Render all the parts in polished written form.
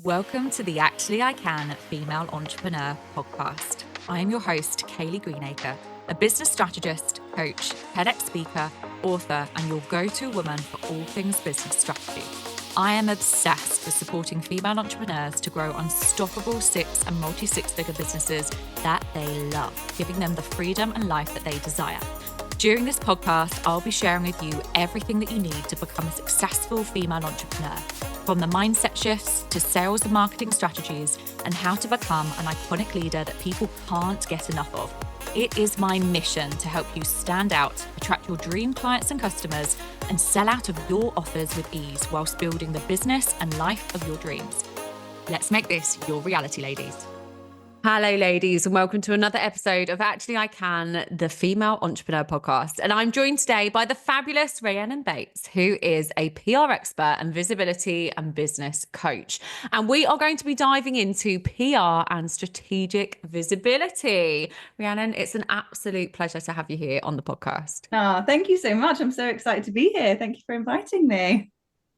Welcome to the Actually I Can Female Entrepreneur podcast. I am your host, Kaylee Greenacre, a business strategist, coach, TEDx speaker, author, and your go-to woman for all things business strategy. I am obsessed with supporting female entrepreneurs to grow unstoppable six and multi-six-figure businesses that they love, giving them the freedom and life that they desire. During this podcast, I'll be sharing with you everything that you need to become a successful female entrepreneur, from the mindset shifts to sales and marketing strategies and how to become an iconic leader that people can't get enough of. It is my mission to help you stand out, attract your dream clients and customers, and sell out of your offers with ease whilst building the business and life of your dreams. Let's make this your reality, ladies. Hello, ladies, and welcome to another episode of Actually I Can, the Female Entrepreneur podcast. And I'm joined today by the fabulous Rhiannon Bates, who is a PR expert and visibility and business coach. And we are going to be diving into PR and strategic visibility. Rhiannon, it's an absolute pleasure to have you here on the podcast. Oh, thank you so much. I'm so excited to be here. Thank you for inviting me.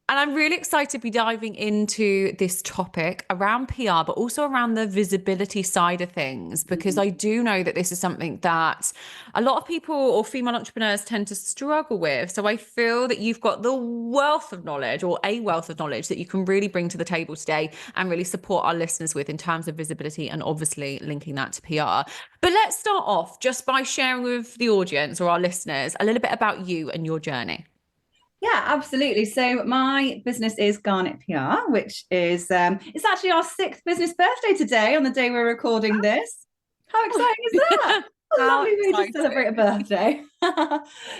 And I'm really excited to be diving into this topic around PR, but also around the visibility side of things, because I do know that this is something that a lot of people or female entrepreneurs tend to struggle with. So I feel that you've got the wealth of knowledge, or a wealth of knowledge, that you can really bring to the table today and really support our listeners with in terms of visibility and obviously linking that to PR. But let's start off just by sharing with the audience or our listeners a little bit about you and your journey. Yeah, absolutely. So my business is Garnet PR, which is it's actually our 6th business birthday today on the day we're recording this. How exciting is that? A lovely way to celebrate a birthday.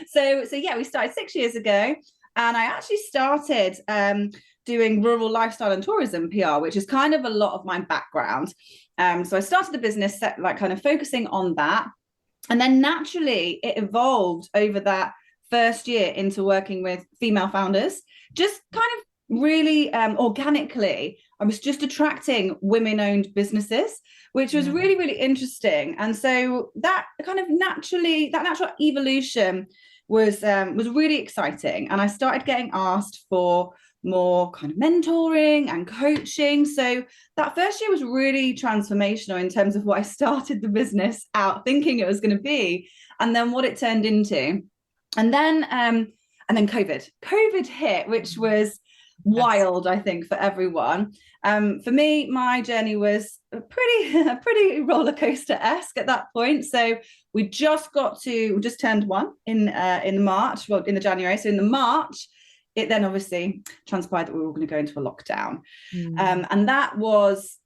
So yeah, we started 6 years ago, and I actually started doing rural lifestyle and tourism PR, which is kind of a lot of my background. So I started the business kind of focusing on that, and then naturally it evolved over that first year into working with female founders, just kind of really organically. I was just attracting women-owned businesses, which was really, really interesting. And so that kind of natural evolution was really exciting. And I started getting asked for more kind of mentoring and coaching. So that first year was really transformational in terms of what I started the business out thinking it was going to be, and then what it turned into. And then COVID hit, which was wild, I think, for everyone. For me, my journey was pretty roller coaster-esque at that point. So we just turned one in March, well, in the January. So in the March, it then obviously transpired that we were all going to go into a lockdown. And that was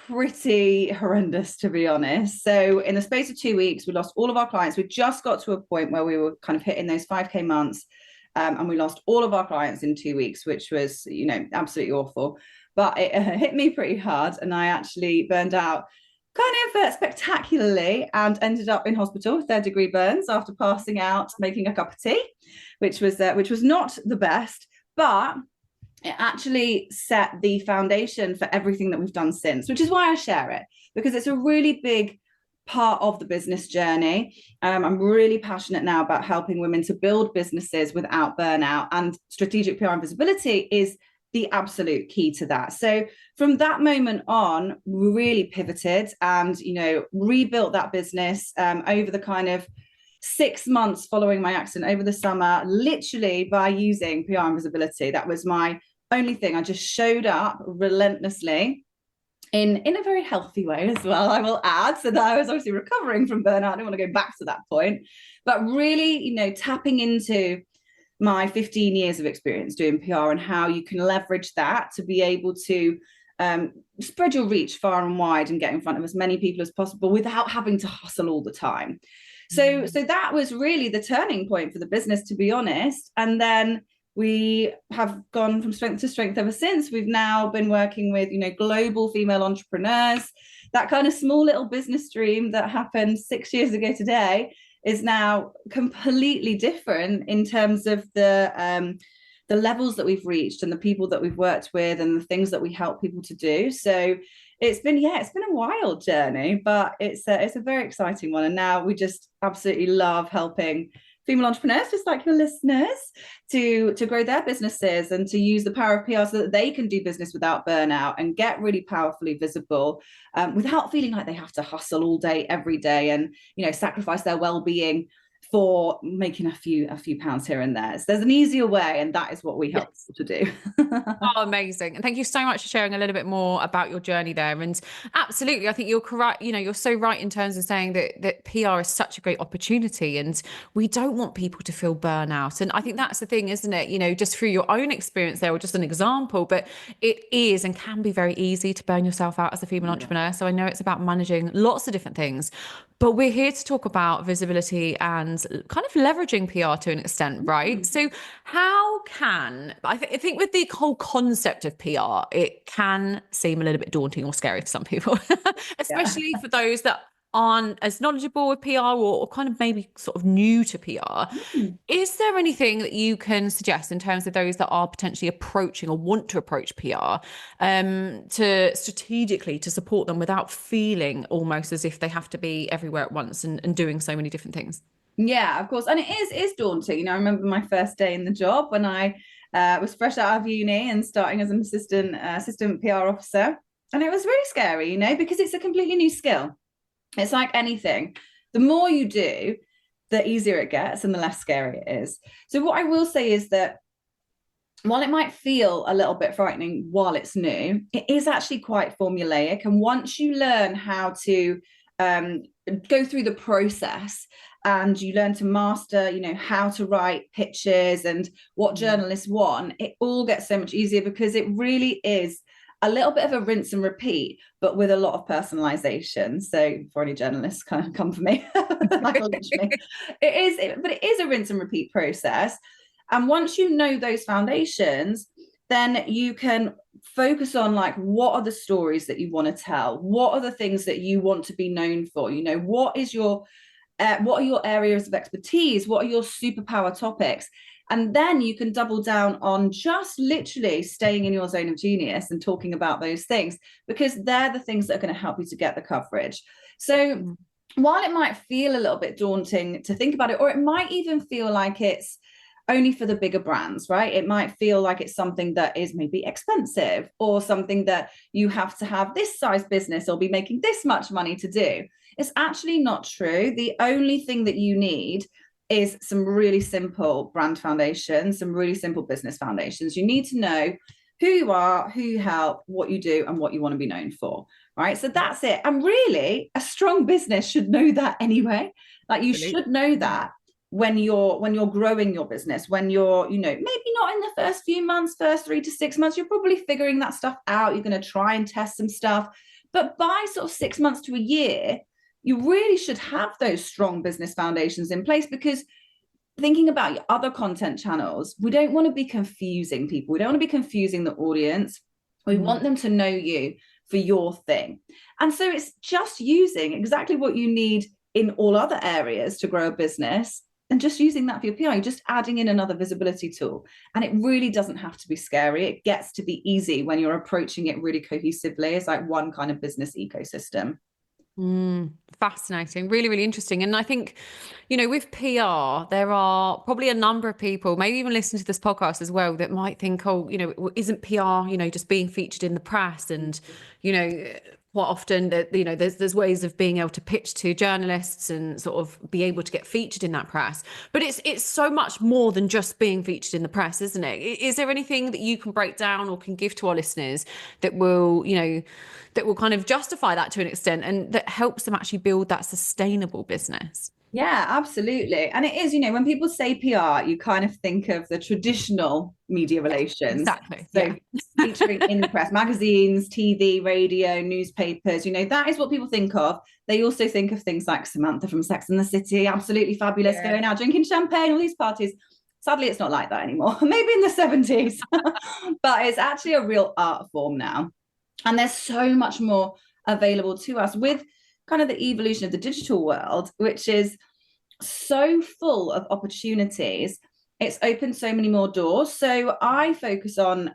pretty horrendous, to be honest. So in the space of 2 weeks, we lost all of our clients. We just got to a point where we were kind of hitting those 5K months, and we lost all of our clients in 2 weeks, which was, absolutely awful. But it hit me pretty hard, and I actually burned out kind of spectacularly and ended up in hospital with 3rd-degree burns after passing out making a cup of tea, which was not the best, but it actually set the foundation for everything that we've done since, which is why I share it, because it's a really big part of the business journey. I'm really passionate now about helping women to build businesses without burnout, and strategic PR and visibility is the absolute key to that. So from that moment on, we really pivoted and, rebuilt that business over the kind of 6 months following my accident over the summer, literally by using PR and visibility. That was my only thing. I just showed up relentlessly in a very healthy way as well, I will add, so that I was obviously recovering from burnout. I don't want to go back to that point, but really, tapping into my 15 years of experience doing PR and how you can leverage that to be able to spread your reach far and wide and get in front of as many people as possible without having to hustle all the time. So that was really the turning point for the business, to be honest. And then we have gone from strength to strength ever since. We've now been working with, global female entrepreneurs. That kind of small little business dream that happened 6 years ago today is now completely different in terms of the levels that we've reached and the people that we've worked with and the things that we help people to do. So it's been a wild journey, but it's a very exciting one. And now we just absolutely love helping female entrepreneurs, just like your listeners, to grow their businesses and to use the power of PR so that they can do business without burnout and get really powerfully visible, without feeling like they have to hustle all day, every day, and sacrifice their well-being for making a few pounds here and there. So there's an easier way, and that is what we help people to do. Oh, amazing. And thank you so much for sharing a little bit more about your journey there. And absolutely, I think you're correct. You're so right in terms of saying that PR is such a great opportunity, and we don't want people to feel burnout. And I think that's the thing, isn't it? Just through your own experience there, or just an example, but it is and can be very easy to burn yourself out as a female entrepreneur. So I know it's about managing lots of different things, but we're here to talk about visibility and kind of leveraging PR to an extent, right? So how can, I think with the whole concept of PR, it can seem a little bit daunting or scary for some people, especially for those that aren't as knowledgeable with PR or kind of maybe sort of new to PR. Is there anything that you can suggest in terms of those that are potentially approaching or want to approach PR, to strategically to support them without feeling almost as if they have to be everywhere at once and doing so many different things? Yeah, of course. And it is daunting. I remember my first day in the job when I was fresh out of uni and starting as an assistant PR officer. And it was really scary, because it's a completely new skill. It's like anything. The more you do, the easier it gets and the less scary it is. So what I will say is that while it might feel a little bit frightening while it's new, it is actually quite formulaic. And once you learn how to go through the process and you learn to master, how to write pitches and what journalists want, it all gets so much easier because it really is a little bit of a rinse and repeat, but with a lot of personalization. So for any journalists, kind of come for me, like literally, but it is a rinse and repeat process. And once you know those foundations, then you can focus on what are the stories that you want to tell? What are the things that you want to be known for? What are your areas of expertise? What are your superpower topics? And then you can double down on just literally staying in your zone of genius and talking about those things, because they're the things that are going to help you to get the coverage. So while it might feel a little bit daunting to think about it, or it might even feel like it's only for the bigger brands, right? It might feel like it's something that is maybe expensive or something that you have to have this size business or be making this much money to do. It's actually not true. The only thing that you need is some really simple brand foundations, some really simple business foundations. You need to know who you are, who you help, what you do, and what you want to be known for, right? So that's it. And really, a strong business should know that anyway. You should know that when you're growing your business, when you're, maybe not in the first few months, first 3 to 6 months, you're probably figuring that stuff out. You're going to try and test some stuff. But by sort of 6 months to a year, you really should have those strong business foundations in place, because thinking about your other content channels, we don't want to be confusing people. We don't want to be confusing the audience. We want them to know you for your thing. And so it's just using exactly what you need in all other areas to grow a business and just using that for your PR. You're just adding in another visibility tool. And it really doesn't have to be scary. It gets to be easy when you're approaching it really cohesively. It's like one kind of business ecosystem. Fascinating. Really, really interesting. And I think, with PR, there are probably a number of people, maybe even listening to this podcast as well, that might think, isn't PR, just being featured in the press? And, quite often that, there's ways of being able to pitch to journalists and sort of be able to get featured in that press. But it's so much more than just being featured in the press, isn't it? Is there anything that you can break down or can give to our listeners that will, that will kind of justify that to an extent and that helps them actually build that sustainable business? Yeah, absolutely. And it is, when people say PR, you kind of think of the traditional media relations. Exactly. So featuring in the press, magazines, TV, radio, newspapers, that is what people think of. They also think of things like Samantha from Sex and the City, absolutely fabulous, going out drinking champagne, all these parties. Sadly, it's not like that anymore. Maybe in the 70s, but it's actually a real art form now. And there's so much more available to us with kind of the evolution of the digital world, which is so full of opportunities. It's opened so many more doors. So I focus on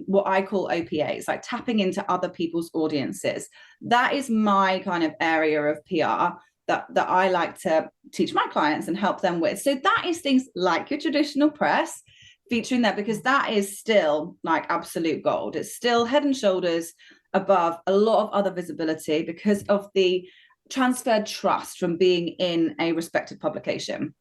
what I call OPAs, like tapping into other people's audiences. That is my kind of area of PR. that I like to teach my clients and help them with. So that is things like your traditional press, featuring that, because that is still like absolute gold. It's still head and shoulders above a lot of other visibility because of the transferred trust from being in a respected publication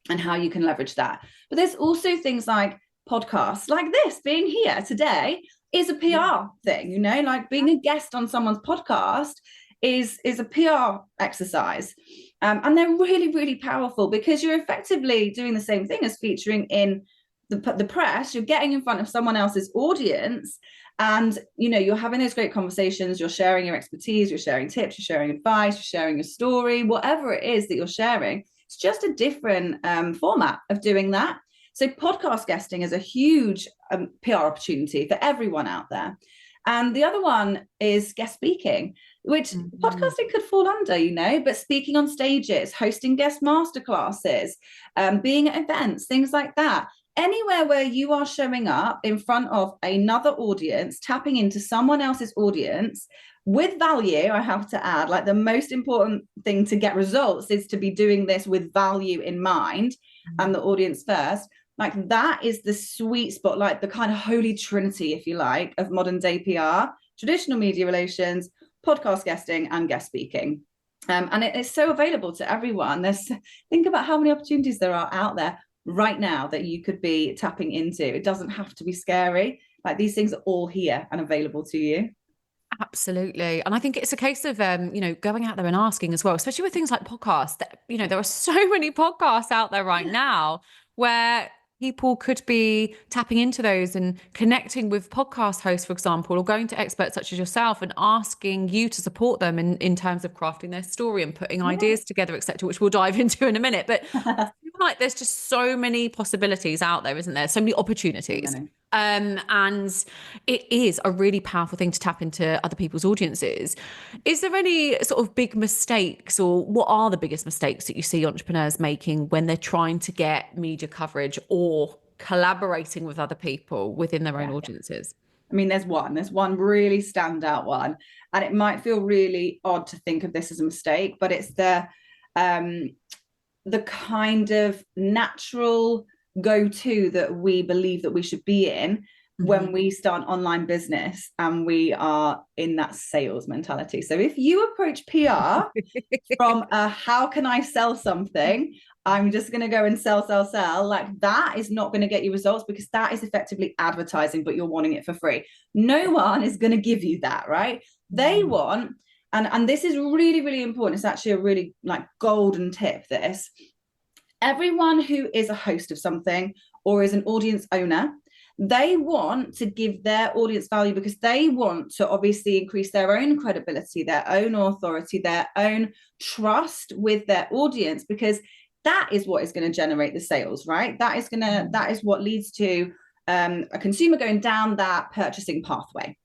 and how you can leverage that. But there's also things like podcasts like this. Being here today is a PR thing, you know, like being a guest on someone's podcast is a PR exercise. And they're really, really powerful because you're effectively doing the same thing as featuring in the press. You're getting in front of someone else's audience, and you know, you're having those great conversations, you're sharing your expertise, you're sharing tips, you're sharing advice, you're sharing your story, whatever it is that you're sharing. It's just a different format of doing that. So podcast guesting is a huge PR opportunity for everyone out there. And the other one is guest speaking, which podcasting could fall under, you know, but speaking on stages, hosting guest masterclasses, being at events, things like that. Anywhere where you are showing up in front of another audience, tapping into someone else's audience with value, I have to add, like the most important thing to get results is to be doing this with value in mind and the audience first. Like that is the sweet spot, like the kind of holy trinity, if you like, of modern day PR, traditional media relations, podcast guesting, and guest speaking. And it's so available to everyone. Think about how many opportunities there are out there right now that you could be tapping into. It doesn't have to be scary. Like these things are all here and available to you. Absolutely. And I think it's a case of, you know, going out there and asking as well, especially with things like podcasts that, you know, there are so many podcasts out there right now where people could be tapping into those and connecting with podcast hosts, for example, or going to experts such as yourself and asking you to support them in terms of crafting their story and putting ideas together, etc., which we'll dive into in a minute. But I feel like there's just so many possibilities out there, isn't there? So many opportunities. And it is a really powerful thing to tap into other people's audiences. Is there any sort of big mistakes, or what are the biggest mistakes that you see entrepreneurs making when they're trying to get media coverage or collaborating with other people within their own audiences? I mean, there's one really standout one, and it might feel really odd to think of this as a mistake, but it's the kind of natural go-to that we believe that we should be in when we start an online business and we are in that sales mentality. So if you approach PR from how can I sell something, I'm just going to go and sell, like that is not going to get you results, because that is effectively advertising, but you're wanting it for free. No one is going to give you that, right? They want, and this is really, really important. It's actually a really like golden tip, this. Everyone who is a host of something or is an audience owner, they want to give their audience value because they want to obviously increase their own credibility, their own authority, their own trust with their audience, because that is what is going to generate the sales, right? That is what leads to a consumer going down that purchasing pathway.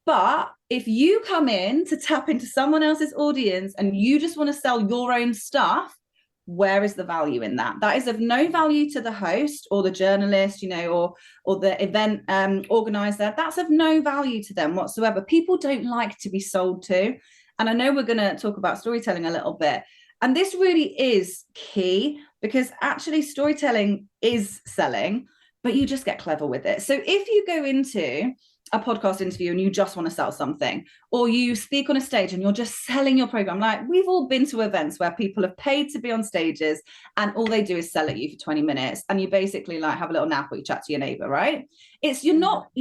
But if you come in to tap into someone else's audience and you just want to sell your own stuff, where is the value in that? That is of no value to the host or the journalist, you know, or the event organizer. That's of no value to them whatsoever. People don't like to be sold to. And I know we're going to talk about storytelling a little bit. And this really is key, because actually storytelling is selling, but you just get clever with it. So if you go into a podcast interview and you just want to sell something, or you speak on a stage and you're just selling your program, like we've all been to events where people have paid to be on stages and all they do is sell at you for 20 minutes and you basically like have a little nap or you chat to your neighbor, right? You're not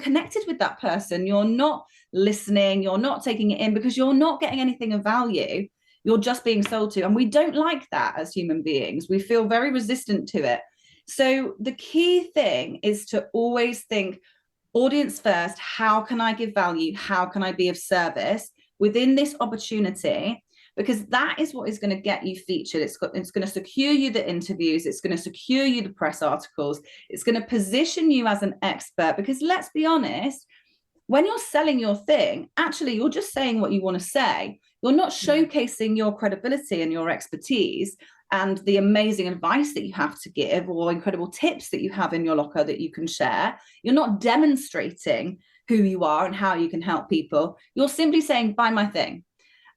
connected with that person, you're not listening, you're not taking it in, because you're not getting anything of value, you're just being sold to. And we don't like that as human beings. We feel very resistant to it. So the key thing is to always think audience first. How can I give value? How can I be of service within this opportunity? Because that is what is going to get you featured. It's going to secure you the interviews. It's going to secure you the press articles. It's going to position you as an expert, because let's be honest, when you're selling your thing, actually, you're just saying what you want to say. You're not showcasing your credibility and your expertise and the amazing advice that you have to give, or incredible tips that you have in your locker that you can share. You're not demonstrating who you are and how you can help people. You're simply saying, buy my thing.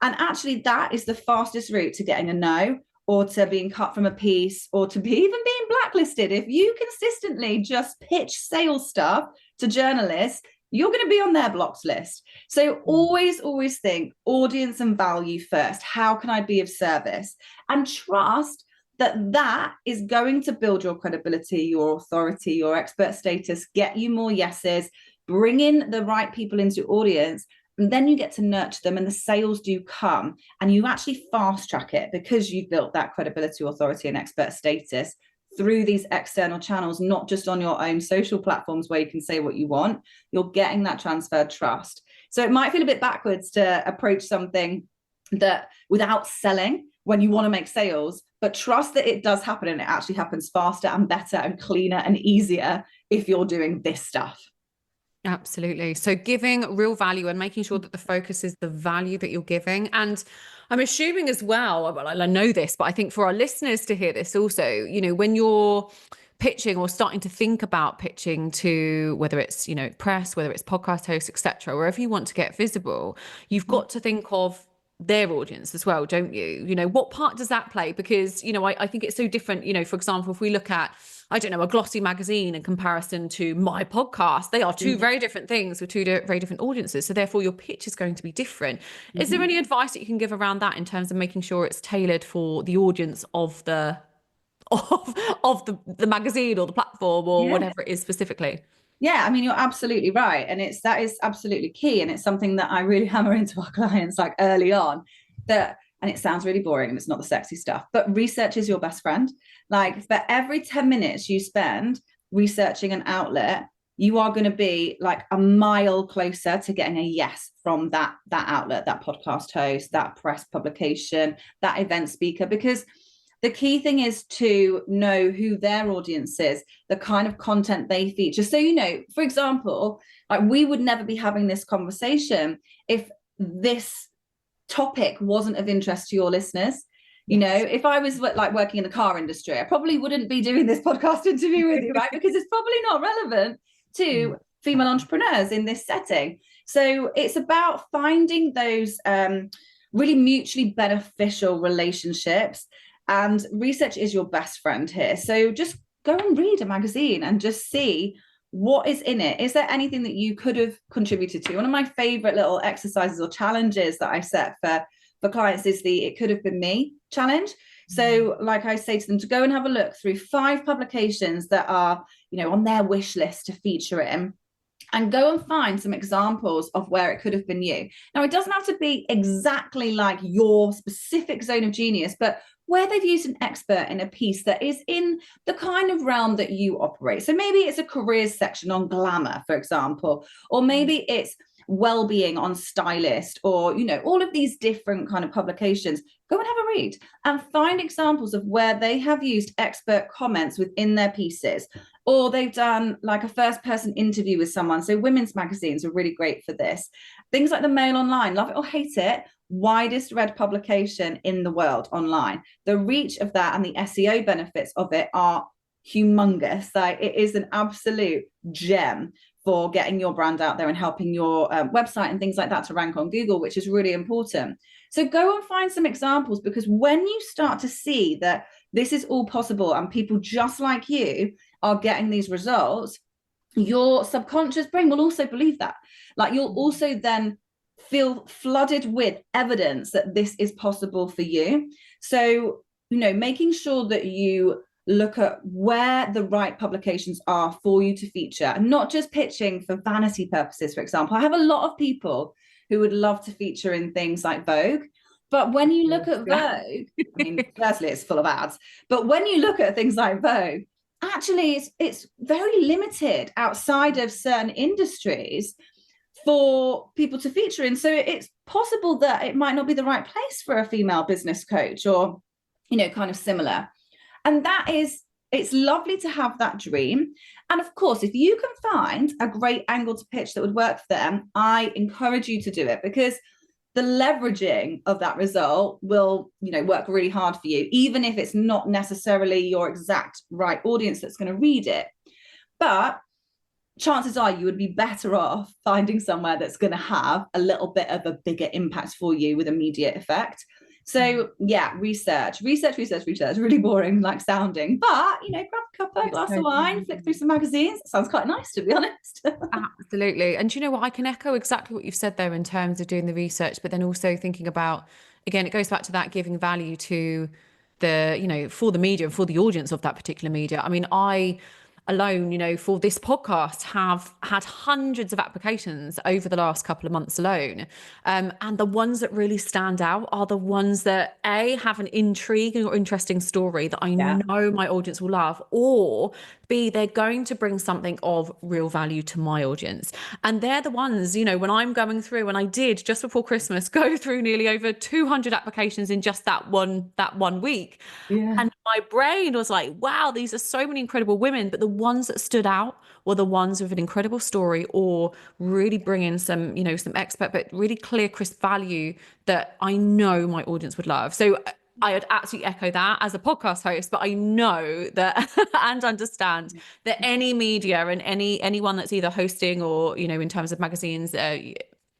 And actually, that is the fastest route to getting a no, or to being cut from a piece, or to be even being blacklisted. If you consistently just pitch sales stuff to journalists, you're going to be on their blocks list. So always think audience and value first. How can I be of service? And trust that is going to build your credibility, your authority, your expert status, get you more yeses, bring in the right people into your audience. And then you get to nurture them, and the sales do come, and you actually fast track it because you've built that credibility, authority, and expert status through these external channels, not just on your own social platforms where you can say what you want. You're getting that transferred trust. So it might feel a bit backwards to approach something that without selling when you want to make sales, but trust that it does happen, and it actually happens faster and better and cleaner and easier if you're doing this stuff. Absolutely. So giving real value and making sure that the focus is the value that you're giving. And I'm assuming as well, I know this, but I think for our listeners to hear this also, you know, when you're pitching or starting to think about pitching to, whether it's, you know, press, whether it's podcast hosts, etc., wherever you want to get visible, you've got to think of their audience as well, don't you? You know, what part does that play? Because, you know, I think it's so different. You know, for example, if we look at, I don't know, a glossy magazine in comparison to my podcast, they are two very different things with two very different audiences. So therefore your pitch is going to be different. Is there any advice that you can give around that in terms of making sure it's tailored for the audience of the magazine or the platform or whatever it is specifically? Yeah, I mean, you're absolutely right. And that is absolutely key. And it's something that I really hammer into our clients like early on, and it sounds really boring and it's not the sexy stuff, but research is your best friend. Like for every 10 minutes you spend researching an outlet, you are going to be like a mile closer to getting a yes from that outlet, that podcast host, that press publication, that event speaker, because the key thing is to know who their audience is, the kind of content they feature. So, you know, for example, like we would never be having this conversation if this topic wasn't of interest to your listeners. You know, if I was like working in the car industry, I probably wouldn't be doing this podcast interview with you, right? Because it's probably not relevant to female entrepreneurs in this setting. So it's about finding those really mutually beneficial relationships. And research is your best friend here. So just go and read a magazine and just see what is in it. Is there anything that you could have contributed to? One of my favorite little exercises or challenges that I set for clients is the "It Could Have Been Me" challenge. So like I say to them to go and have a look through 5 publications that are, you know, on their wish list to feature in, and go and find some examples of where it could have been you. Now, it doesn't have to be exactly like your specific zone of genius, but where they've used an expert in a piece that is in the kind of realm that you operate. So maybe it's a careers section on glamour, for example, or maybe it's well-being on Stylist, or, you know, all of these different kind of publications. Go and have a read and find examples of where they have used expert comments within their pieces, or they've done like a first person interview with someone. So women's magazines are really great for this. Things like the Mail Online, love it or hate it, widest read publication in the world online. The reach of that and the SEO benefits of it are humongous. Like it is an absolute gem for getting your brand out there and helping your website and things like that to rank on Google, which is really important. So go and find some examples, because when you start to see that this is all possible and people just like you are getting these results, your subconscious brain will also believe that. Like you'll also then feel flooded with evidence that this is possible for you. So, you know, making sure that you look at where the right publications are for you to feature, and not just pitching for vanity purposes. For example, I have a lot of people who would love to feature in things like Vogue, but when you look at Vogue, I mean, firstly, it's full of ads, but when you look at things like Vogue, actually it's very limited outside of certain industries for people to feature in. So it's possible that it might not be the right place for a female business coach, or, you know, kind of similar. And it's lovely to have that dream. And of course, if you can find a great angle to pitch that would work for them, I encourage you to do it, because the leveraging of that result will, you know, work really hard for you, even if it's not necessarily your exact right audience that's going to read it. But chances are you would be better off finding somewhere that's going to have a little bit of a bigger impact for you with immediate effect. So yeah, research, really boring like sounding, but grab a cuppa, glass of wine, flick through some magazines. It sounds quite nice, to be honest. Absolutely. And you know what, I can echo exactly what you've said there in terms of doing the research, but then also thinking about, again, it goes back to that giving value to for the media and for the audience of that particular media. I mean, I alone, for this podcast have had hundreds of applications over the last couple of months alone. And the ones that really stand out are the ones that have an intriguing or interesting story that I know my audience will love, or B, they're going to bring something of real value to my audience. And they're the ones, when I'm going through, and I did just before Christmas go through nearly over 200 applications in just that one week. Yeah. And my brain was like, wow, these are so many incredible women. But the ones that stood out were the ones with an incredible story, or really bring in some, some expert, but really clear, crisp value that I know my audience would love. So I would absolutely echo that as a podcast host, but I know that and understand that any media and anyone that's either hosting or, in terms of magazines,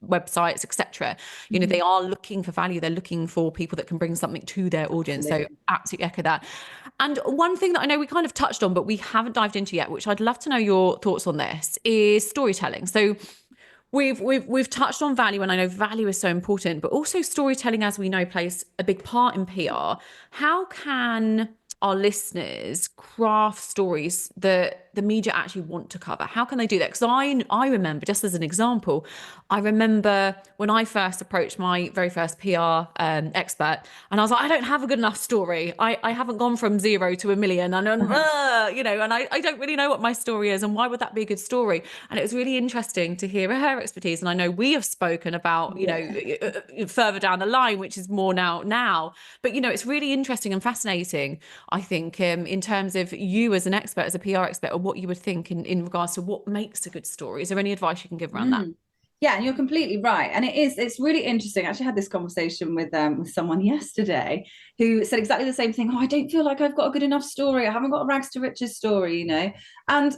websites, etc., they are looking for value. They're looking for people that can bring something to their audience. Absolutely. So absolutely echo that. And one thing that I know we kind of touched on, but we haven't dived into yet, which I'd love to know your thoughts on this, is storytelling. So we've touched on value, and I know value is so important, but also storytelling, as we know, plays a big part in PR. How can our listeners craft stories that the media actually want to cover? How can they do that? Because I remember, just as an example, I remember when I first approached my very first PR expert, and I was like, I don't have a good enough story. I haven't gone from 0 to 1 million, and and I don't really know what my story is, and why would that be a good story? And it was really interesting to hear her expertise. And I know we have spoken about, further down the line, which is more now, but it's really interesting and fascinating, I think, in terms of you as an expert, as a PR expert, or what you would think in regards to what makes a good story. Is there any advice you can give around that? Yeah, and you're completely right. And it's really interesting. I actually had this conversation with someone yesterday who said exactly the same thing. Oh, I don't feel like I've got a good enough story. I haven't got a rags to riches story, And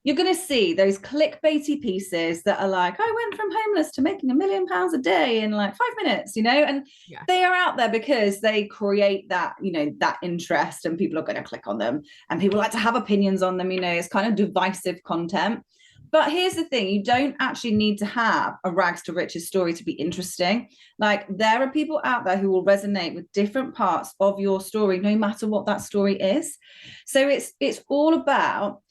you're going to see those clickbaity pieces that are like, I went from homeless to making £1 million a day in like 5 minutes, and they are out there because they create that, that interest, and people are going to click on them, and people like to have opinions on them, it's kind of divisive content. But here's the thing, you don't actually need to have a rags to riches story to be interesting. Like, there are people out there who will resonate with different parts of your story, no matter what that story is. So it's all about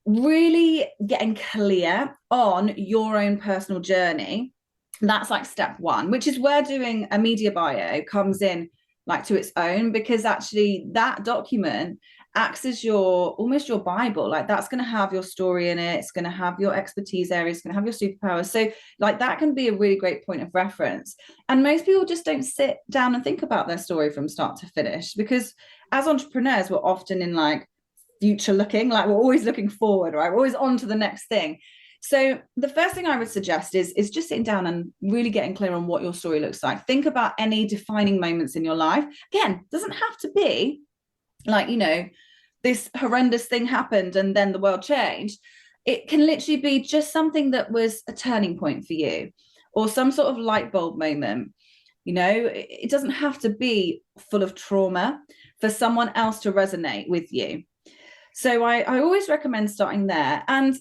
really getting clear on your own personal journey. That's like step one, which is where doing a media bio comes in like to its own, because actually that document acts as almost your Bible. Like, that's going to have your story in it. It's going to have your expertise areas. It's going to have your superpowers. So like, that can be a really great point of reference. And most people just don't sit down and think about their story from start to finish, because as entrepreneurs, we're often in like future looking, like we're always looking forward, right? We're always on to the next thing. So the first thing I would suggest is just sitting down and really getting clear on what your story looks like. Think about any defining moments in your life. Again, doesn't have to be like, this horrendous thing happened and then the world changed. It can literally be just something that was a turning point for you, or some sort of light bulb moment. It doesn't have to be full of trauma for someone else to resonate with you. So I always recommend starting there. And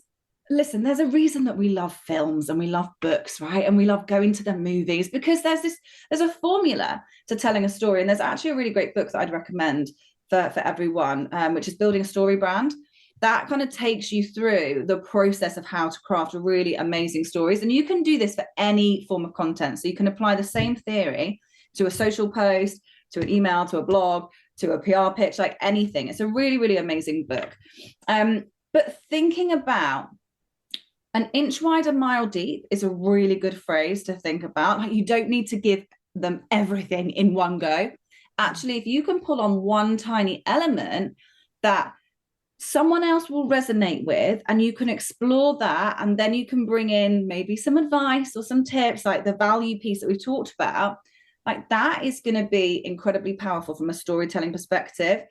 listen, there's a reason that we love films and we love books, right? And we love going to the movies, because there's a formula to telling a story. And there's actually a really great book that I'd recommend for everyone, which is Building a Story Brand. That kind of takes you through the process of how to craft really amazing stories. And you can do this for any form of content. So you can apply the same theory to a social post, to an email, to a blog, to a PR pitch, like anything. It's a really, really amazing book. But thinking about an inch wide, a mile deep is a really good phrase to think about. Like, you don't need to give them everything in one go. Actually, if you can pull on one tiny element that someone else will resonate with, and you can explore that, and then you can bring in maybe some advice or some tips, like the value piece that we talked about, like that is going to be incredibly powerful from a storytelling perspective.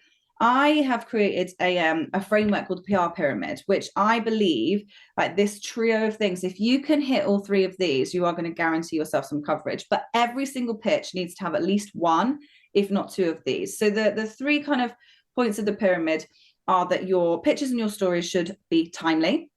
I have created a framework called the PR pyramid, which I believe, like this trio of things, if you can hit all three of these, you are going to guarantee yourself some coverage. But every single pitch needs to have at least one, if not two of these. So the three kind of points of the pyramid are that your pitches and your stories should be timely,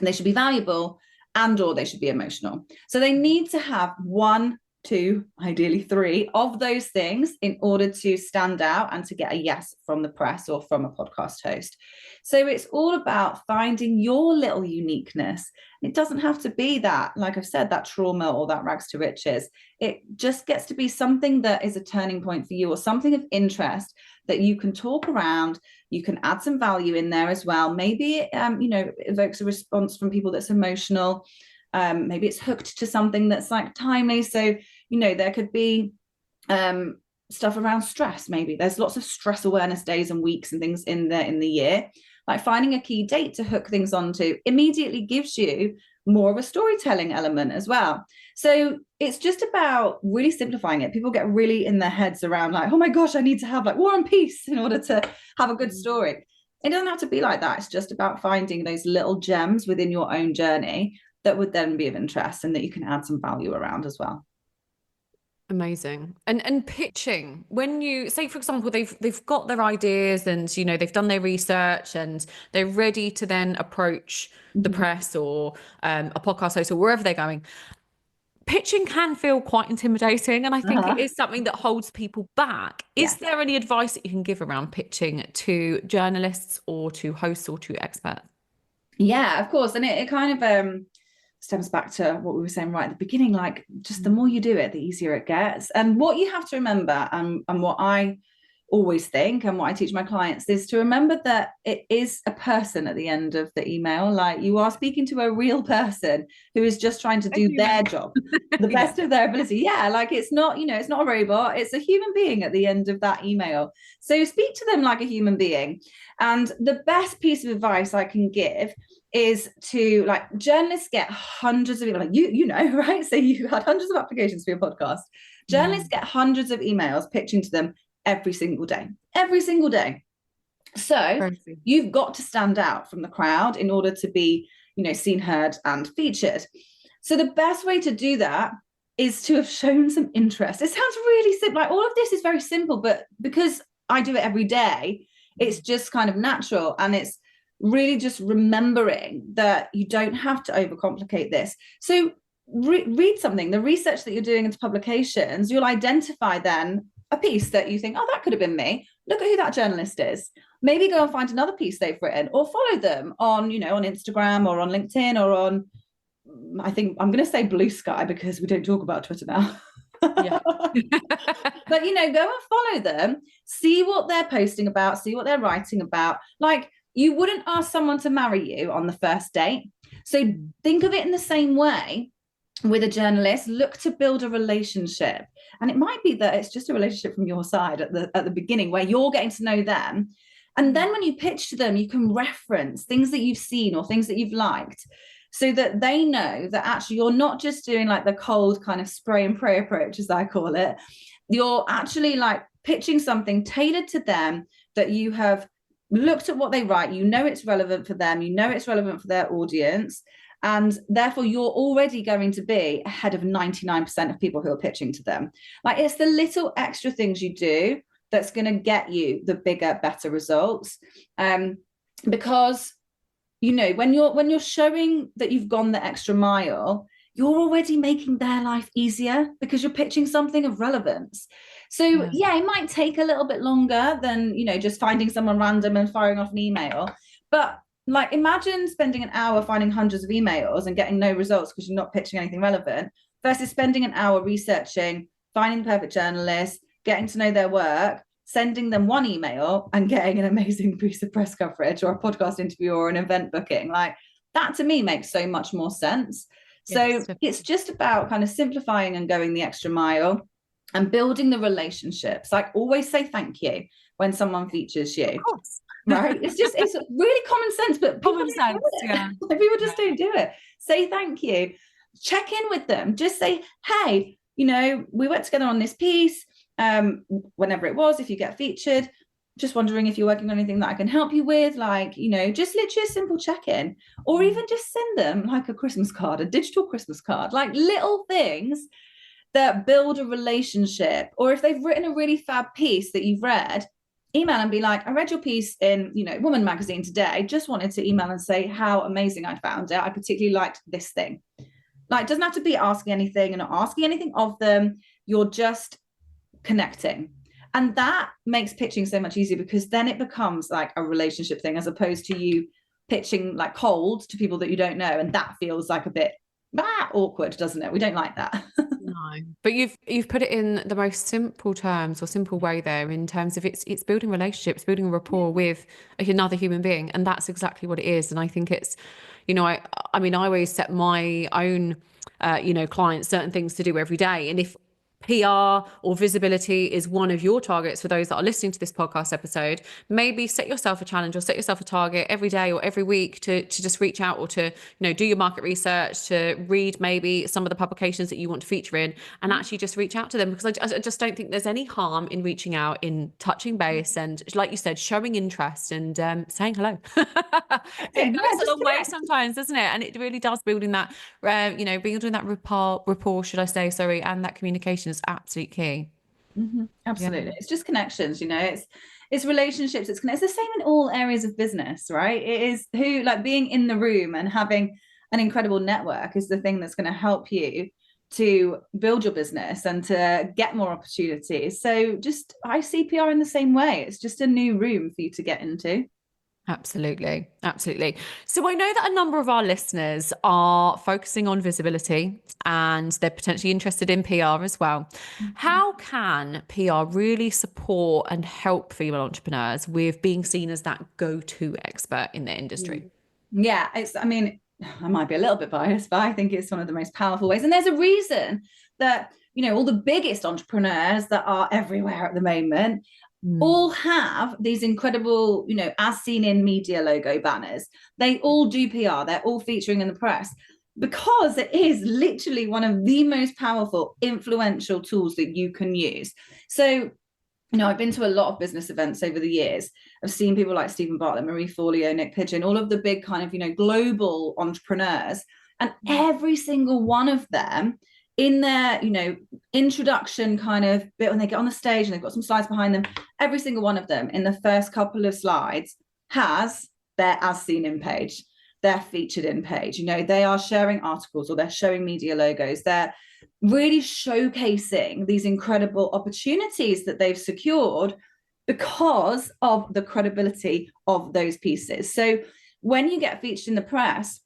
they should be valuable, and or they should be emotional. So they need to have one, two, ideally three of those things in order to stand out and to get a yes from the press or from a podcast host. So it's all about finding your little uniqueness. It doesn't have to be that, like I've said, that trauma or that rags to riches. It just gets to be something that is a turning point for you, or something of interest that you can talk around. You can add some value in there as well. Maybe it, evokes a response from people that's emotional. Maybe it's hooked to something that's like timely. So, there could be stuff around stress. Maybe there's lots of stress awareness days and weeks and things in the year. Like finding a key date to hook things onto immediately gives you more of a storytelling element as well. So it's just about really simplifying it. People get really in their heads around like, oh my gosh, I need to have like War and Peace in order to have a good story. It doesn't have to be like that. It's just about finding those little gems within your own journey that would then be of interest and that you can add some value around as well. Amazing. And pitching, when you say, for example, they've got their ideas and, they've done their research and they're ready to then approach the press or a podcast host or wherever they're going. Pitching can feel quite intimidating, and I think it is something that holds people back. Is there any advice that you can give around pitching to journalists or to hosts or to experts? Yeah, of course. And it kind of stems back to what we were saying right at the beginning, like just the more you do it, the easier it gets. And what you have to remember, and what I always think and what I teach my clients, is to remember that it is a person at the end of the email. Like you are speaking to a real person who is just trying to do their job the best of their ability. Yeah, like it's not, it's not a robot, it's a human being at the end of that email. So speak to them like a human being. And the best piece of advice I can give is to, like, journalists get hundreds of, like, right? So you had hundreds of applications for your podcast. Journalists get hundreds of emails pitching to them every single day. So you've got to stand out from the crowd in order to be, seen, heard, and featured. So the best way to do that is to have shown some interest. It sounds really simple. Like all of this is very simple, but because I do it every day, it's just kind of natural. And it's really just remembering that you don't have to overcomplicate this. So read something, the research that you're doing into publications, you'll identify then a piece that you think, oh, that could have been me. Look at who that journalist is. Maybe go and find another piece they've written, or follow them on, on Instagram or on LinkedIn or on, I think I'm going to say Blue Sky because we don't talk about Twitter now. Yeah. But, go and follow them, see what they're posting about, see what they're writing about. Like, you wouldn't ask someone to marry you on the first date. So think of it in the same way with a journalist. Look to build a relationship. And it might be that it's just a relationship from your side at the beginning where you're getting to know them. And then when you pitch to them, you can reference things that you've seen or things that you've liked, so that they know that actually you're not just doing like the cold kind of spray and pray approach, as I call it. You're actually like pitching something tailored to them, that you have looked at what they write, it's relevant for them, it's relevant for their audience, and therefore you're already going to be ahead of 99% of people who are pitching to them. Like, it's the little extra things you do that's going to get you the bigger, better results. Because when you're showing that you've gone the extra mile, you're already making their life easier because you're pitching something of relevance. So it might take a little bit longer than, just finding someone random and firing off an email. But like, imagine spending an hour finding hundreds of emails and getting no results because you're not pitching anything relevant, versus spending an hour researching, finding the perfect journalist, getting to know their work, sending them one email and getting an amazing piece of press coverage or a podcast interview or an event booking. Like, that to me makes so much more sense. So it's just about kind of simplifying and going the extra mile and building the relationships. Like, always say thank you when someone features you. Of course. Right? It's really common sense, but people just don't do it. Say thank you. Check in with them. Just say, hey, we worked together on this piece, whenever it was, if you get featured. just wondering if you're working on anything that I can help you with, like, just literally a simple check-in, or even just send them like a Christmas card, a digital Christmas card, like little things that build a relationship. Or if they've written a really fab piece that you've read, email and be like, I read your piece in, Woman magazine today, just wanted to email and say how amazing I found it. I particularly liked this thing. Like, it doesn't have to be asking anything and not asking anything of them. You're just connecting. And that makes pitching so much easier, because then it becomes like a relationship thing, as opposed to you pitching like cold to people that you don't know. And that feels like a bit awkward, doesn't it? We don't like that. No, but you've put it in the most simple terms, or simple way there, in terms of it's building relationships, building a rapport with another human being. And that's exactly what it is. And I think it's, I mean, I always set my own, clients certain things to do every day. And if PR or visibility is one of your targets, for those that are listening to this podcast episode, maybe set yourself a challenge or set yourself a target every day or every week to just reach out, or to, do your market research, to read maybe some of the publications that you want to feature in, and actually just reach out to them. Because I just don't think there's any harm in reaching out, in touching base, and like you said, showing interest and saying hello. It goes a long way sometimes, doesn't it? And it really does, building that, building that rapport, should I say, sorry, and that communication is absolute key. Absolutely. Yeah. It's just connections, it's relationships, it's the same in all areas of business, right? It is being in the room and having an incredible network is the thing that's going to help you to build your business and to get more opportunities. So I see PR in the same way. It's just a new room for you to get into. Absolutely. Absolutely. So I know that a number of our listeners are focusing on visibility, and they're potentially interested in PR as well. How can PR really support and help female entrepreneurs with being seen as that go-to expert in their industry? Yeah, I might be a little bit biased, but I think it's one of the most powerful ways. And there's a reason that, all the biggest entrepreneurs that are everywhere at the moment all have these incredible, as seen in media logo banners. They all do PR. They're all featuring in the press, because it is literally one of the most powerful, influential tools that you can use. So, I've been to a lot of business events over the years. I've seen people like Stephen Bartlett, Marie Forleo, Nick Pigeon, all of the big kind of, global entrepreneurs. And every single one of them, in their, introduction kind of bit, when they get on the stage and they've got some slides behind them, every single one of them in the first couple of slides has their as seen in page, their featured in page. They are sharing articles, or they're showing media logos. They're really showcasing these incredible opportunities that they've secured because of the credibility of those pieces. So when you get featured in the press,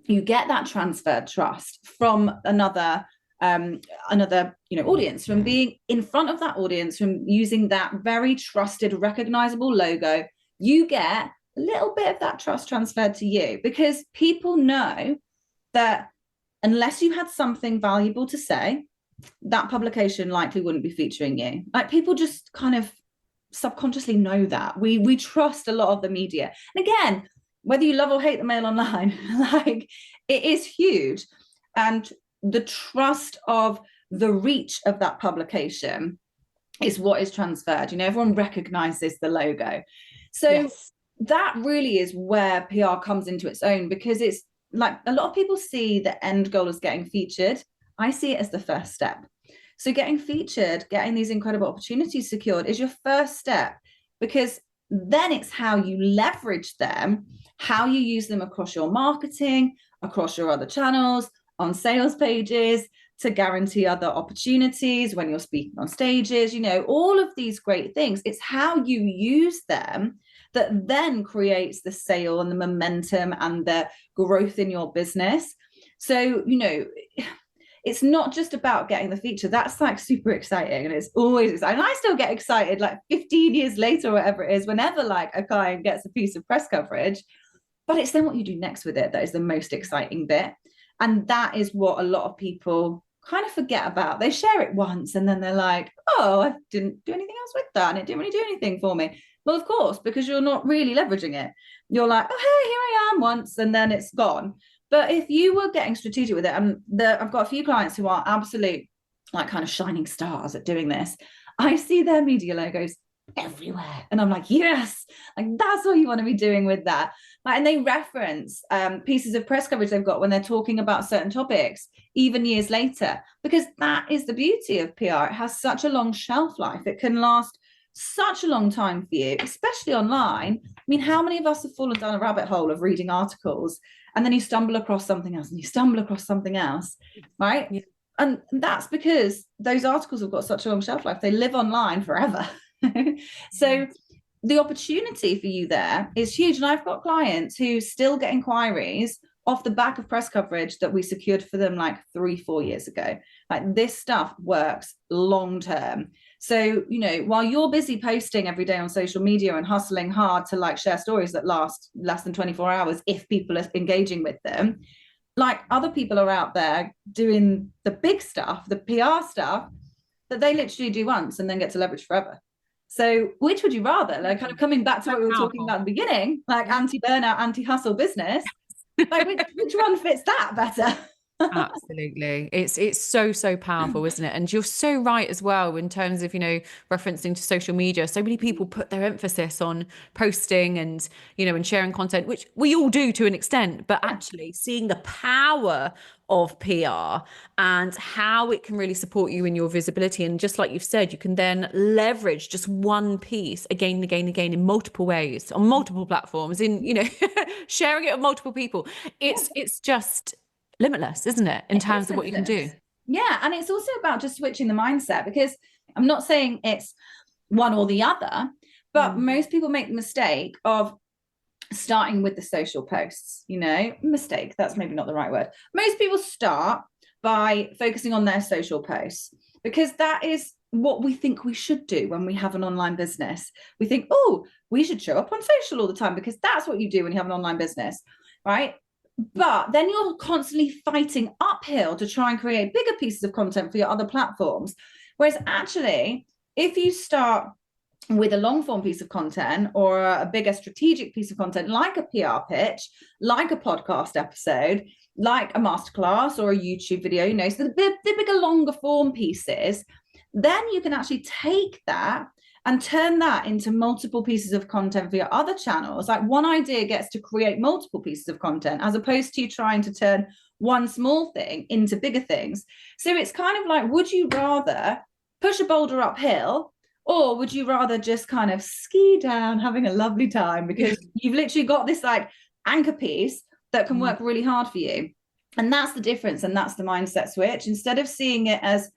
you get that transferred trust from another audience, from being in front of that audience, from using that very trusted, recognizable logo. You get a little bit of that trust transferred to you, because people know that unless you had something valuable to say, that publication likely wouldn't be featuring you. Like, people just kind of subconsciously know that. We trust a lot of the media. And again, whether you love or hate the Mail Online, like, it is huge. And the trust of the reach of that publication is what is transferred. Everyone recognizes the logo. So that really is where PR comes into its own, because it's like, a lot of people see the end goal as getting featured. I see it as the first step. So getting featured, getting these incredible opportunities secured is your first step, because then it's how you leverage them, how you use them across your marketing, across your other channels, on sales pages, to guarantee other opportunities when you're speaking on stages, all of these great things. It's how you use them that then creates the sale and the momentum and the growth in your business. So, it's not just about getting the feature. That's like super exciting, and it's always exciting. And I still get excited like 15 years later or whatever it is, whenever like a client gets a piece of press coverage. But it's then what you do next with it that is the most exciting bit. And that is what a lot of people kind of forget about. They share it once and then they're like, oh, I didn't do anything else with that, and it didn't really do anything for me. Well, of course, because you're not really leveraging it. You're like, oh, hey, here I am once, and then it's gone. But if you were getting strategic with it, and I've got a few clients who are absolute like kind of shining stars at doing this. I see their media logos everywhere. And I'm like, yes, like that's what you want to be doing with that. Like, and they reference pieces of press coverage they've got when they're talking about certain topics, even years later, because that is the beauty of PR. It has such a long shelf life. It can last such a long time for you, especially online. I mean, how many of us have fallen down a rabbit hole of reading articles and then you stumble across something else and you stumble across something else, right? Yeah. And that's because those articles have got such a long shelf life. They live online forever. So the opportunity for you there is huge. And I've got clients who still get inquiries off the back of press coverage that we secured for them like 3-4 years ago. Like, this stuff works long term. So, you know, while you're busy posting every day on social media and hustling hard to like share stories that last less than 24 hours, if people are engaging with them, like, other people are out there doing the big stuff, the PR stuff that they literally do once and then get to leverage forever. So which would you rather? Like, kind of coming back to what we were talking about at the beginning, like anti-burnout, anti-hustle business, like which one fits that better? Absolutely. It's so powerful, isn't it? And you're so right as well in terms of, you know, referencing to social media. So many people put their emphasis on posting and, you know, and sharing content, which we all do to an extent, but actually seeing the power of PR and how it can really support you in your visibility. And just like you've said, you can then leverage just one piece again and again and again in multiple ways, on multiple platforms, in, you know, sharing it with multiple people. It's just limitless, isn't it, in terms of what you can do? Yeah. And it's also about just switching the mindset, because I'm not saying it's one or the other, but most people make the mistake of starting with the social posts. You know, mistake, that's maybe not the right word. Most people start by focusing on their social posts, because that is what we think we should do when we have an online business. We think, oh, we should show up on social all the time, because that's what you do when you have an online business, right? But then you're constantly fighting uphill to try and create bigger pieces of content for your other platforms. Whereas actually, if you start with a long form piece of content or a bigger strategic piece of content, like a PR pitch, like a podcast episode, like a masterclass or a YouTube video, you know, so the bigger, longer form pieces, then you can actually take that and turn that into multiple pieces of content for your other channels. Like, one idea gets to create multiple pieces of content, as opposed to you trying to turn one small thing into bigger things. So it's kind of like, would you rather push a boulder uphill, or would you rather just kind of ski down, having a lovely time, because you've literally got this like anchor piece that can work really hard for you? And that's the difference. And that's the mindset switch. Instead of seeing it as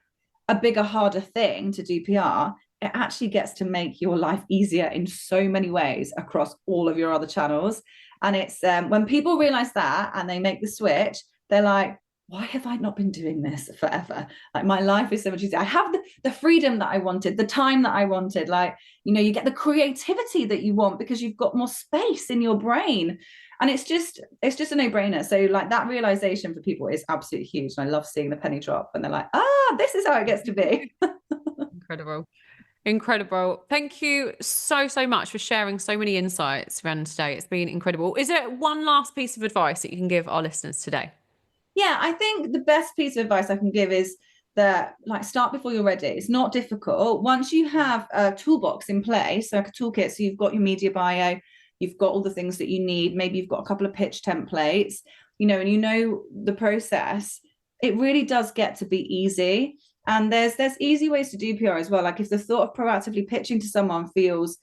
a bigger, harder thing to do PR, it actually gets to make your life easier in so many ways across all of your other channels. And it's when people realize that and they make the switch, they're like, why have I not been doing this forever? Like, my life is so much easier. I have the freedom that I wanted, the time that I wanted. Like, you know, you get the creativity that you want because you've got more space in your brain. And it's just a no-brainer. So like, that realization for people is absolutely huge. And I love seeing the penny drop and they're like, this is how it gets to be. Incredible. Thank you so much for sharing so many insights, Rhiannon, today. It's been incredible. Is there one last piece of advice that you can give our listeners today? Yeah, I think the best piece of advice I can give is that, like, start before you're ready. It's not difficult. Once you have a toolbox in place, like a toolkit, so you've got your media bio, you've got all the things that you need, maybe you've got a couple of pitch templates, you know, and you know the process, it really does get to be easy. And there's easy ways to do PR as well. Like, if the thought of proactively pitching to someone feels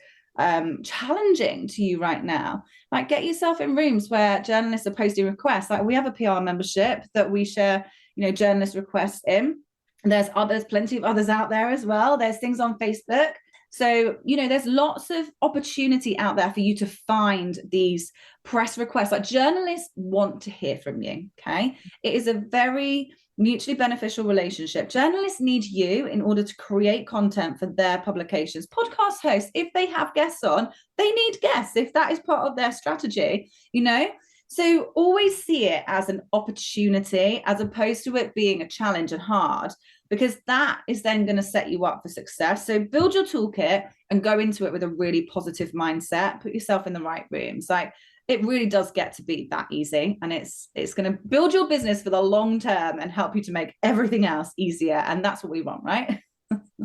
challenging to you right now, like, get yourself in rooms where journalists are posting requests. Like, we have a PR membership that we share, you know, journalist requests in. There's plenty of others out there as well. There's things on Facebook. So, you know, there's lots of opportunity out there for you to find these press requests. Like, journalists want to hear from you, okay? It is a very mutually beneficial relationship. Journalists need you in order to create content for their publications. Podcast hosts, if they have guests on, they need guests, if that is part of their strategy, you know? So always see it as an opportunity, as opposed to it being a challenge and hard, because that is then going to set you up for success. So build your toolkit and go into it with a really positive mindset. Put yourself in the right rooms. Like, it really does get to be that easy, and it's going to build your business for the long term and help you to make everything else easier. And that's what we want, right?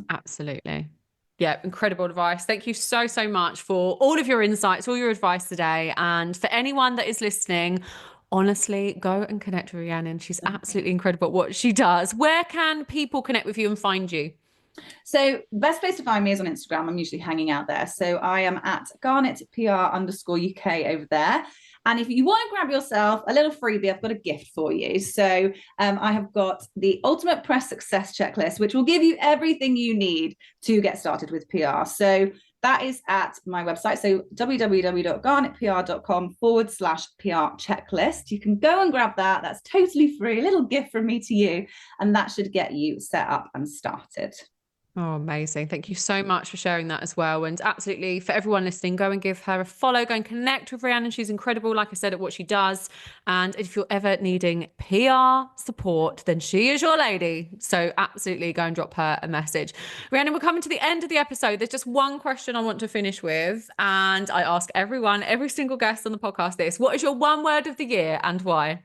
Absolutely. Yeah, incredible advice. Thank you so, so much for all of your insights, all your advice today. And for anyone that is listening, honestly, go and connect with Rhiannon. She's absolutely incredible at what she does. Where can people connect with you and find you? So best place to find me is on Instagram. I'm usually hanging out there. So I am at GarnetPR_UK over there. And if you want to grab yourself a little freebie, I've got a gift for you. So I have got the Ultimate Press Success Checklist, which will give you everything you need to get started with PR. So that is at my website. So www.garnetpr.com/PR checklist. You can go and grab that. That's totally free. A little gift from me to you. And that should get you set up and started. Oh, amazing. Thank you so much for sharing that as well. And absolutely, for everyone listening, go and give her a follow, go and connect with Rhiannon. She's incredible, like I said, at what she does. And if you're ever needing PR support, then she is your lady. So absolutely go and drop her a message. Rhiannon, we're coming to the end of the episode. There's just one question I want to finish with. And I ask everyone, every single guest on the podcast this: what is your one word of the year and why?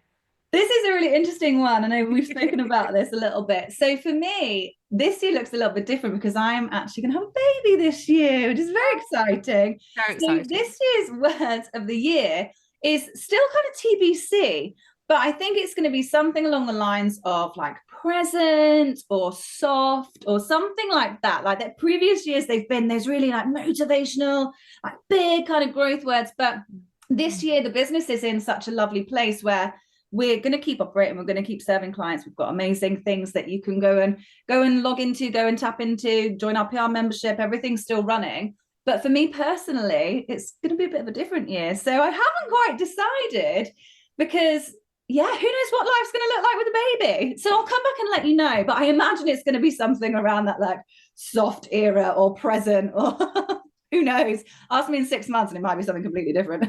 This is a really interesting one. I know we've spoken about this a little bit. So for me, this year looks a little bit different because I'm actually going to have a baby this year, which is very exciting. Very exciting. So this year's word of the year is still kind of TBC, but I think it's going to be something along the lines of like present or soft or something like that. Like that previous years, they've been those really like motivational, like big kind of growth words. But this year, the business is in such a lovely place where we're going to keep operating. We're going to keep serving clients. We've got amazing things that you can go and log into, go and tap into, join our PR membership. Everything's still running. But for me personally, it's going to be a bit of a different year. So I haven't quite decided because, yeah, who knows what life's going to look like with a baby. So I'll come back and let you know. But I imagine it's going to be something around that like soft era or present or who knows? Ask me in 6 months and it might be something completely different.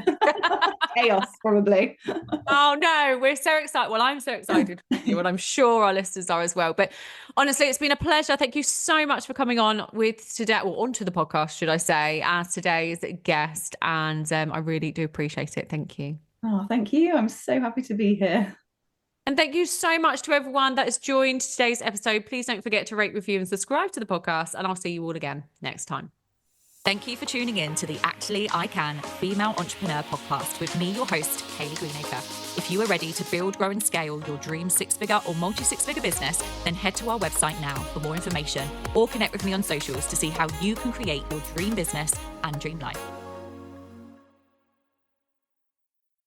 Chaos, probably. Oh no, we're so excited. Well, I'm so excited for you, and I'm sure our listeners are as well. But honestly, it's been a pleasure. Thank you so much for coming on with today, or onto the podcast, should I say, as today's guest. And I really do appreciate it. Thank you. Oh, thank you. I'm so happy to be here. And thank you so much to everyone that has joined today's episode. Please don't forget to rate, review, and subscribe to the podcast. And I'll see you all again next time. Thank you for tuning in to the Actually I Can Female Entrepreneur Podcast with me, your host, Kaylee Greenacre. If you are ready to build, grow and scale your dream 6-figure or multi-6-figure business, then head to our website now for more information or connect with me on socials to see how you can create your dream business and dream life.